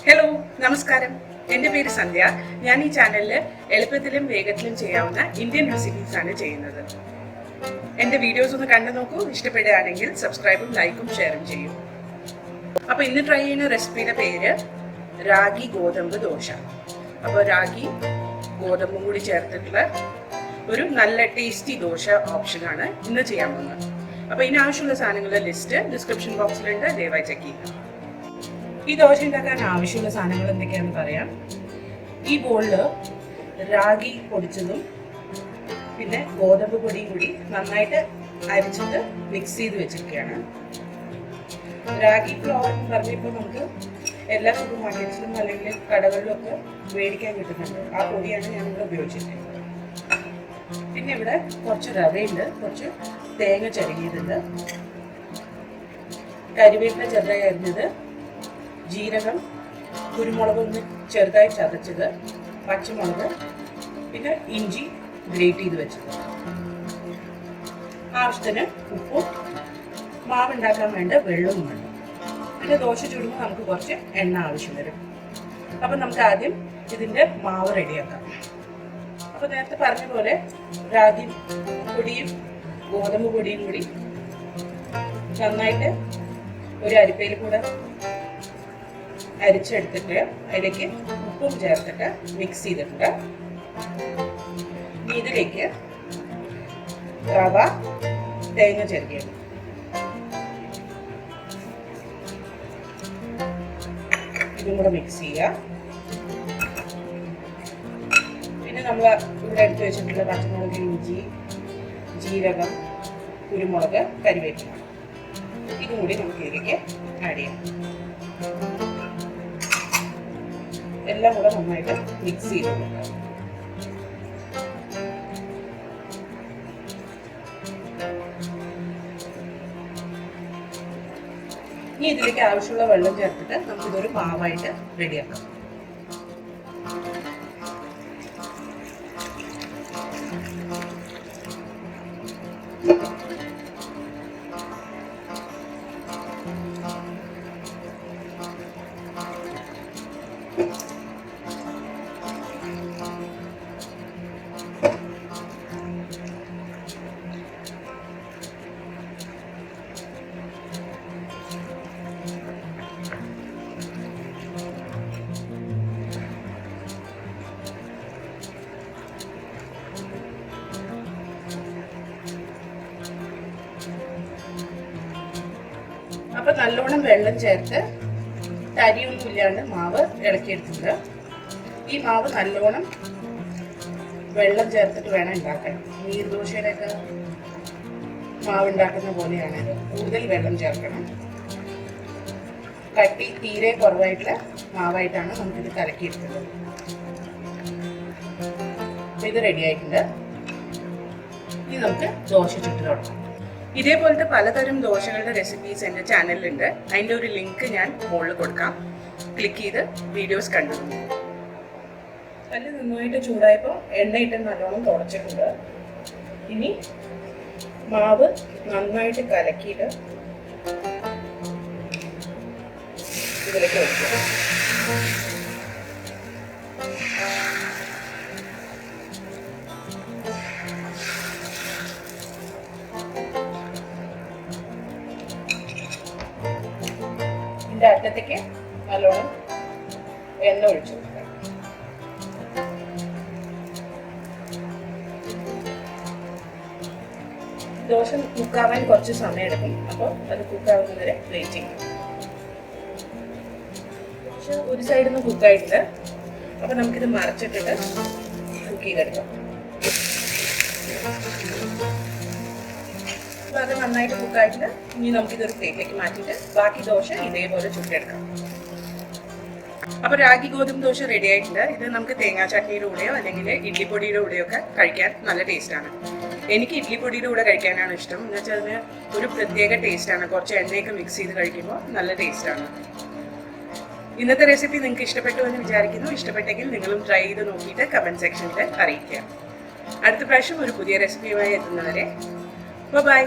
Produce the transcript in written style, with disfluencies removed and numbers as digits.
Hello, നമസ്കാരം. എൻ്റെ പേര് സന്ധ്യ. ഞാൻ ഈ ചാനലിൽ എളുപ്പത്തിലും വേഗത്തിലും ചെയ്യാവുന്ന ഇന്ത്യൻ റെസിപ്പീസ് ആണ് ചെയ്യുന്നത്. എൻ്റെ വീഡിയോസ് ഒന്ന് കണ്ടു നോക്കൂ. ഇഷ്ടപ്പെടുകയാണെങ്കിൽ സബ്സ്ക്രൈബും ലൈക്കും ഷെയറും ചെയ്യൂ. അപ്പോൾ ഇന്ന് ട്രൈ ചെയ്യുന്ന റെസിപ്പിയുടെ പേര് റാഗി ഗോതമ്പ് ദോശ. അപ്പോൾ റാഗി ഗോതമ്പും കൂടി ചേർത്തിട്ടുള്ള ഒരു നല്ല ടേസ്റ്റി ദോശ ഓപ്ഷനാണ് ഇന്ന് ചെയ്യാൻ പോകുന്നത്. അപ്പോൾ ഇതിനാവശ്യമുള്ള സാധനങ്ങളുടെ ലിസ്റ്റ് ഡിസ്ക്രിപ്ഷൻ ബോക്സിലുണ്ട്, ദയവായി ചെക്ക് ചെയ്യുക. ഈ ദോശ ഉണ്ടാക്കാൻ ആവശ്യമുള്ള സാധനങ്ങൾ എന്തൊക്കെയാണെന്ന് പറയാം. ഈ ബോളിൽ റാഗി പൊടിച്ചതും പിന്നെ ഗോതമ്പ് പൊടിയും കൂടി നന്നായിട്ട് അരിച്ചിട്ട് മിക്സ് ചെയ്ത് വെച്ചിരിക്കുകയാണ്. റാഗി ഫ്ലോർ എന്ന് പറഞ്ഞപ്പോൾ നമുക്ക് എല്ലാ സൂപ്പർ മാർക്കറ്റ്സിലും അല്ലെങ്കിൽ കടകളിലും ഒക്കെ മേടിക്കാൻ കിട്ടുന്നുണ്ട്. ആ പൊടിയാണ് ഞാനിവിടെ ഉപയോഗിച്ചിരിക്കുന്നത്. പിന്നെ ഇവിടെ കുറച്ച് റവയുണ്ട്, കുറച്ച് തേങ്ങ ചിരകിയിട്ടുണ്ട്, കരിവേപ്പില ചെറുതായി അരിഞ്ഞത്, ജീരകം, കുരുമുളക് ഒന്ന് ചെറുതായി ചതച്ചത്, പച്ചമുളക്, പിന്നെ ഇഞ്ചി ഗ്രേറ്റ് ചെയ്ത് വെച്ചത്, ആവശ്യത്തിന് ഉപ്പും, മാവ് ഉണ്ടാക്കാൻ വേണ്ട വെള്ളവും വേണം. പിന്നെ ദോശ ചുടുമ്പോൾ നമുക്ക് കുറച്ച് എണ്ണ ആവശ്യം വരും. അപ്പം നമുക്ക് ആദ്യം ഇതിൻ്റെ മാവ് റെഡിയാക്കാം. അപ്പോൾ നേരത്തെ പറഞ്ഞ പോലെ റാഗി പൊടിയും ഗോതമ്പ് പൊടിയും കൂടി നന്നായിട്ട് ഒരു അരിപ്പയിൽ കൂടെ അരിച്ചെടുത്തിട്ട് അതിലേക്ക് ഉപ്പും ചേർത്തിട്ട് മിക്സ് ചെയ്തിട്ടുണ്ട്. ഇതിലേക്ക് റവ, തേങ്ങ ചിരകിയത്, ഇതും കൂടെ മിക്സ് ചെയ്യുക. പിന്നെ നമ്മൾ ഇവിടെ എടുത്ത് വെച്ചിട്ടുള്ള പച്ചമുളക്, ഇഞ്ചി, ജീരകം, കുരുമുളക്, കരിവേപ്പില, ഇതും കൂടി നമുക്ക് ഇതിലേക്ക് ആഡ് ചെയ്യാം. എല്ലാം കൂടെ നന്നായിട്ട് മിക്സ് ചെയ്ത് കൊടുക്കുക. ഇനി ഇതിലേക്ക് ആവശ്യമുള്ള വെള്ളം ചേർത്തിട്ട് നമുക്കിതൊരു മാവായിട്ട് റെഡിയാക്കാം. അപ്പൊ നല്ലോണം വെള്ളം ചേർത്ത് തരിയൊന്നും ഇല്ലാണ്ട് മാവ് ഇളക്കിയെടുത്തിട്ടുണ്ട്. ഈ മാവ് നല്ലോണം വെള്ളം ചേർത്തിട്ട് വേണം ഉണ്ടാക്കാൻ. നീർദോശയുടെയൊക്കെ മാവ് ഉണ്ടാക്കുന്ന പോലെയാണ് ഇത്. കൂടുതൽ വെള്ളം ചേർക്കണം. കട്ടി തീരെ കുറവായിട്ടുള്ള മാവായിട്ടാണ് നമുക്കിത് കലക്കിയെടുക്കുന്നത്. അപ്പൊ ഇത് റെഡി ആയിട്ടുണ്ട്. ഇനി നമുക്ക് ദോശ ചുട്ട് തുടങ്ങാം. ഇതേപോലത്തെ പലതരം ദോശകളുടെ റെസിപ്പീസ് എൻ്റെ ചാനലിലുണ്ട്. അതിൻ്റെ ഒരു ലിങ്ക് ഞാൻ മുകളിൽ കൊടുക്കാം. ക്ലിക്ക് ചെയ്ത് വീഡിയോസ് കണ്ടു. നല്ല നന്നായിട്ട് ചൂടായപ്പോൾ എണ്ണയിട്ട് നല്ലോണം തുടച്ചിട്ടുണ്ട്. ഇനി മാവ് നന്നായിട്ട് കലക്കിയിട്ട് ഇതിലേക്ക് വെക്കുക. ഇതിൻ്റെ അറ്റത്തേക്ക് നല്ലോണം എണ്ണ ഒഴിച്ചു കൊടുക്കുക. ദോശ കുക്കാവാൻ കുറച്ച് സമയം എടുക്കും. അപ്പോൾ അത് കുക്കാവുന്നത് വരെ വെയിറ്റ് ചെയ്യും. ദോശ ഒരു സൈഡിൽ നിന്ന് കുക്കായിട്ടുണ്ട്. അപ്പോൾ നമുക്കിത് മറച്ചിട്ടിട്ട് കുക്ക് ചെയ്തെടുക്കാം. അപ്പോൾ അത് നന്നായിട്ട് കുക്കായിട്ടുണ്ട്. ഇനി നമുക്കിതൊരു പ്ലേറ്റിലേക്ക് മാറ്റിയിട്ട് ബാക്കി ദോശ ഇതേപോലെ ചുട്ടെടുക്കാം. അപ്പോൾ റാഗി ഗോതമ്പ് ദോശ റെഡി ആയിട്ടുണ്ട്. ഇത് നമുക്ക് തേങ്ങാ ചട്നിയുടെ കൂടെയോ അല്ലെങ്കിൽ ഇഡ്ലിപ്പൊടിയുടെ കൂടെയോ ഒക്കെ കഴിക്കാൻ നല്ല ടേസ്റ്റാണ്. എനിക്ക് ഇഡ്ലിപ്പൊടിയുടെ കൂടെ കഴിക്കാനാണ് ഇഷ്ടം. എന്ന് വെച്ചാൽ അതിന് ഒരു പ്രത്യേക ടേസ്റ്റാണ്. കുറച്ച് എണ്ണയൊക്കെ മിക്സ് ചെയ്ത് കഴിക്കുമ്പോൾ നല്ല ടേസ്റ്റാണ്. ഇന്നത്തെ റെസിപ്പി നിങ്ങൾക്ക് ഇഷ്ടപ്പെട്ടു എന്ന് വിചാരിക്കുന്നു. ഇഷ്ടപ്പെട്ടെങ്കിൽ നിങ്ങളും ട്രൈ ചെയ്ത് നോക്കിയിട്ട് കമൻറ്റ് സെക്ഷനിൽ അറിയിക്കുക. അടുത്ത പ്രാവശ്യം ഒരു പുതിയ റെസിപ്പിയുമായി എത്തുന്നവരെ ബൈ.